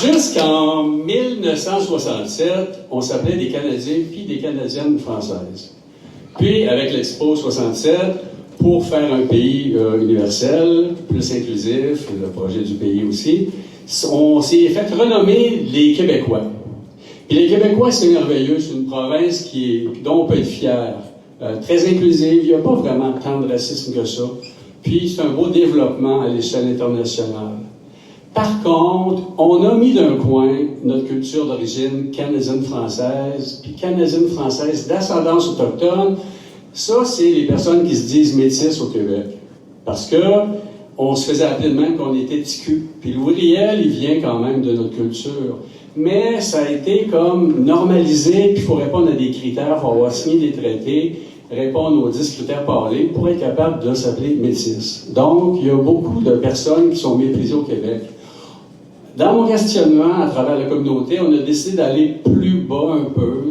Jusqu'en 1967, on s'appelait des Canadiens puis des Canadiennes françaises. Puis, avec l'Expo 67, pour faire un pays universel, plus inclusif, le projet du pays aussi, on s'est fait renommer les Québécois. Puis les Québécois, c'est merveilleux, c'est une province dont on peut être fier. Très inclusive, il n'y a pas vraiment tant de racisme que ça. Puis c'est un beau développement à l'échelle internationale. Par contre, on a mis d'un coin notre culture d'origine canadienne-française, puis canadienne-française d'ascendance autochtone. Ça, c'est les personnes qui se disent métisses au Québec. Parce que on se faisait appeler de même qu'on était TQ. Puis Louis Riel, il vient quand même de notre culture. Mais ça a été comme normalisé, puis il faut répondre à des critères, il faut avoir signé des traités, répondre aux 10 critères parlés pour être capable de s'appeler métis. Donc, il y a beaucoup de personnes qui sont méprisées au Québec. Dans mon questionnement, à travers la communauté, on a décidé d'aller plus bas un peu,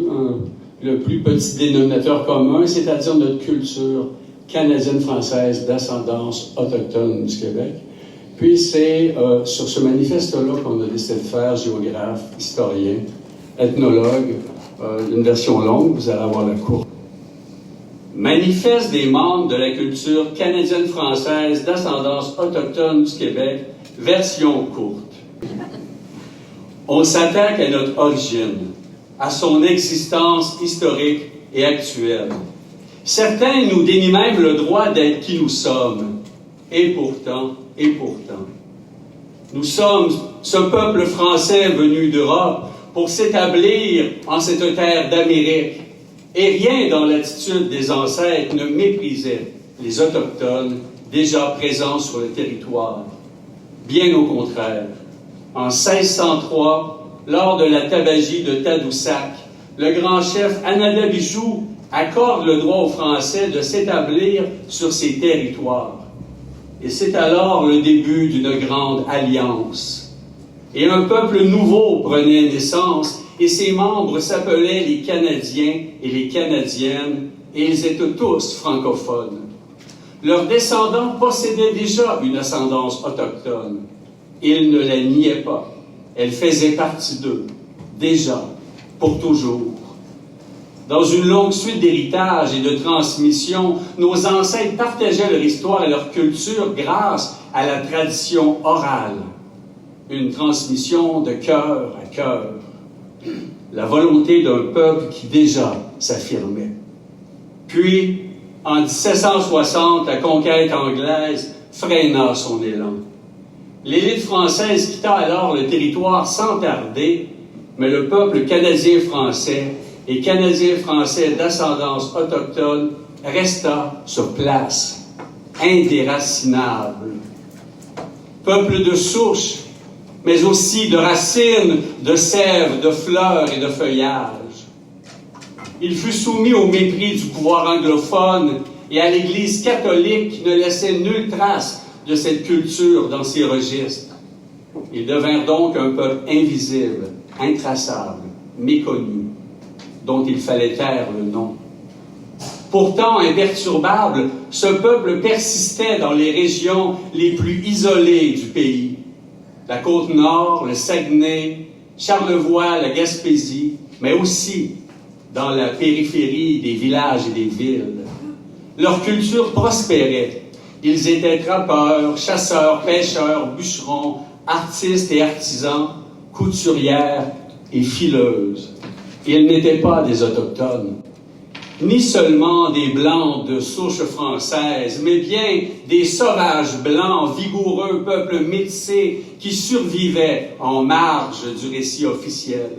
le plus petit dénominateur commun, c'est-à-dire notre culture canadienne-française d'ascendance autochtone du Québec. Puis c'est sur ce manifeste-là qu'on a décidé de faire, géographe, historien, ethnologue, une version longue, vous allez avoir la courte. Manifeste des membres de la culture canadienne-française d'ascendance autochtone du Québec, version courte. On s'attaque à notre origine, à son existence historique et actuelle. Certains nous dénient même le droit d'être qui nous sommes. Et pourtant, nous sommes ce peuple français venu d'Europe pour s'établir en cette terre d'Amérique. Et rien dans l'attitude des ancêtres ne méprisait les Autochtones déjà présents sur le territoire. Bien au contraire. En 1603, lors de la tabagie de Tadoussac, le grand chef Anadabijoux accorde le droit aux Français de s'établir sur ces territoires. Et c'est alors le début d'une grande alliance. Et un peuple nouveau prenait naissance, et ses membres s'appelaient les Canadiens et les Canadiennes, et ils étaient tous francophones. Leurs descendants possédaient déjà une ascendance autochtone. Ils ne la niaient pas. Elle faisait partie d'eux, déjà, pour toujours. Dans une longue suite d'héritages et de transmissions, nos ancêtres partageaient leur histoire et leur culture grâce à la tradition orale. Une transmission de cœur à cœur. La volonté d'un peuple qui déjà s'affirmait. Puis, en 1760, la conquête anglaise freina son élan. L'élite française quitta alors le territoire sans tarder, mais le peuple canadien-français et Canadien-français d'ascendance autochtone resta sur place, indéracinable. Peuple de souche, mais aussi de racines, de sève, de fleurs et de feuillages. Il fut soumis au mépris du pouvoir anglophone et à l'Église catholique qui ne laissait nulle trace de cette culture dans ses registres. Ils devinrent donc un peuple invisible, intraçable, méconnu, dont il fallait taire le nom. Pourtant imperturbable, ce peuple persistait dans les régions les plus isolées du pays. La Côte-Nord, le Saguenay, Charlevoix, la Gaspésie, mais aussi dans la périphérie des villages et des villes. Leur culture prospérait. Ils étaient trappeurs, chasseurs, pêcheurs, bûcherons, artistes et artisans, couturières et fileuses. Ils n'étaient pas des Autochtones, ni seulement des Blancs de souche française, mais bien des sauvages blancs, vigoureux, peuples métissés qui survivaient en marge du récit officiel.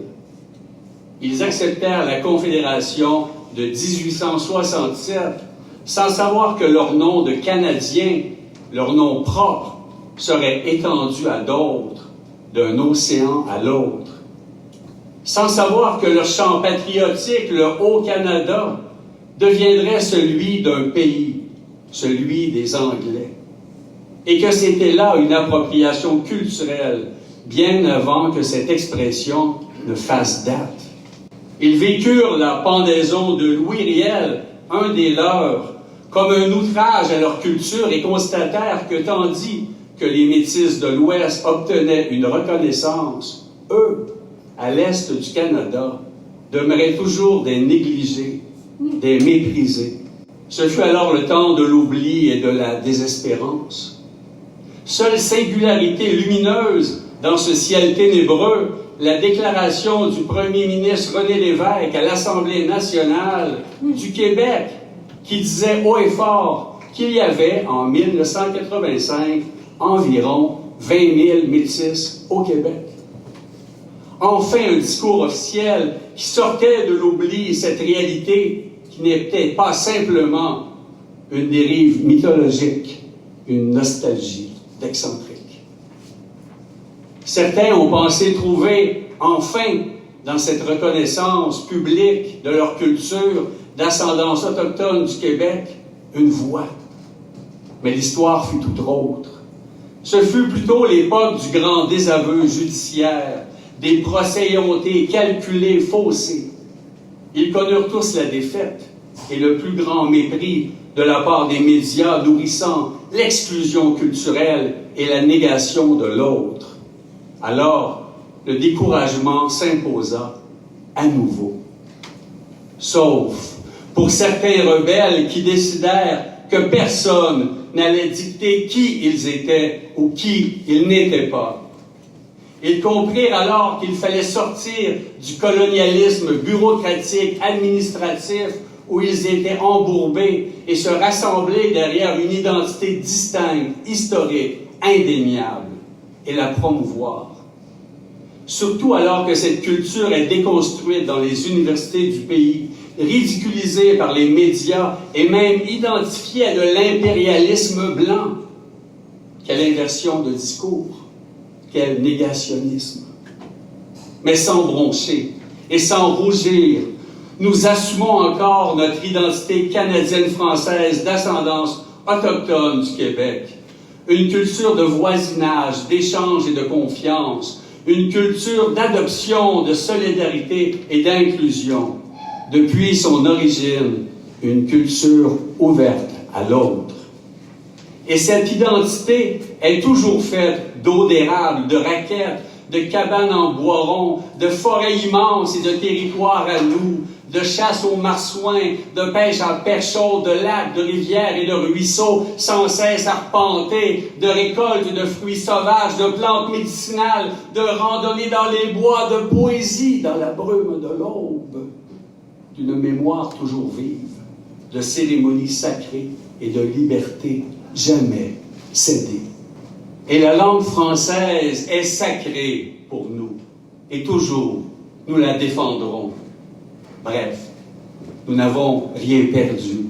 Ils acceptèrent la Confédération de 1867 sans savoir que leur nom de Canadiens, leur nom propre, serait étendu à d'autres, d'un océan à l'autre. Sans savoir que leur chant patriotique, le Haut-Canada, deviendrait celui d'un pays, celui des Anglais. Et que c'était là une appropriation culturelle, bien avant que cette expression ne fasse date. Ils vécurent la pendaison de Louis Riel, un des leurs, comme un outrage à leur culture et constatèrent que tandis que les Métis de l'Ouest obtenaient une reconnaissance, eux, à l'est du Canada, demeuraient toujours des négligés, des méprisés. Ce fut alors le temps de l'oubli et de la désespérance. Seule singularité lumineuse dans ce ciel ténébreux, la déclaration du premier ministre René Lévesque à l'Assemblée nationale du Québec, qui disait haut et fort qu'il y avait, en 1985, environ 20 000 métis au Québec. Enfin, un discours officiel qui sortait de l'oubli cette réalité qui n'était pas simplement une dérive mythologique, une nostalgie d'excentrique. Certains ont pensé trouver enfin dans cette reconnaissance publique de leur culture d'ascendance autochtone du Québec une voie. Mais l'histoire fut tout autre. Ce fut plutôt l'époque du grand désaveu judiciaire, des procès éhontés, calculés, faussés. Ils connurent tous la défaite et le plus grand mépris de la part des médias nourrissant l'exclusion culturelle et la négation de l'autre. Alors, le découragement s'imposa à nouveau. Sauf pour certains rebelles qui décidèrent que personne n'allait dicter qui ils étaient ou qui ils n'étaient pas. Ils comprirent alors qu'il fallait sortir du colonialisme bureaucratique, administratif, où ils étaient embourbés et se rassembler derrière une identité distincte, historique, indéniable, et la promouvoir. Surtout alors que cette culture est déconstruite dans les universités du pays, ridiculisée par les médias et même identifiée à de l'impérialisme blanc. Quelle inversion de discours, quel négationnisme. Mais sans broncher et sans rougir, nous assumons encore notre identité canadienne-française d'ascendance autochtone du Québec. Une culture de voisinage, d'échange et de confiance. Une culture d'adoption, de solidarité et d'inclusion. Depuis son origine, une culture ouverte à l'autre. Et cette identité est toujours faite d'eau d'érable, de raquettes, de cabanes en bois rond, de forêts immenses et de territoires à nous, de chasse aux marsouins, de pêche à perche chaude, de lacs, de rivières et de ruisseaux sans cesse arpentés, de récoltes de fruits sauvages, de plantes médicinales, de randonnées dans les bois, de poésie dans la brume de l'aube, d'une mémoire toujours vive, de cérémonies sacrées et de liberté jamais cédée. Et la langue française est sacrée pour nous, et toujours nous la défendrons. Bref, nous n'avons rien perdu,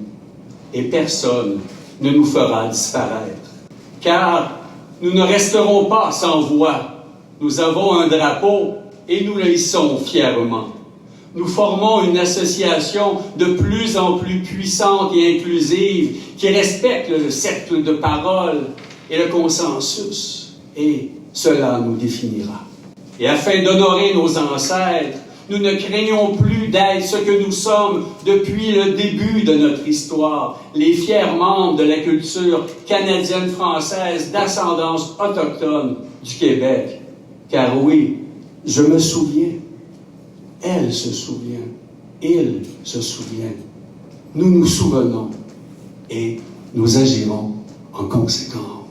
et personne ne nous fera disparaître. Car nous ne resterons pas sans voix. Nous avons un drapeau, et nous le hissons fièrement. Nous formons une association de plus en plus puissante et inclusive qui respecte le cercle de parole et le consensus, et cela nous définira. Et afin d'honorer nos ancêtres, nous ne craignons plus d'être ce que nous sommes depuis le début de notre histoire, les fiers membres de la culture canadienne-française d'ascendance autochtone du Québec. Car oui, je me souviens, elle se souvient, il se souvient, nous nous souvenons et nous agirons en conséquence.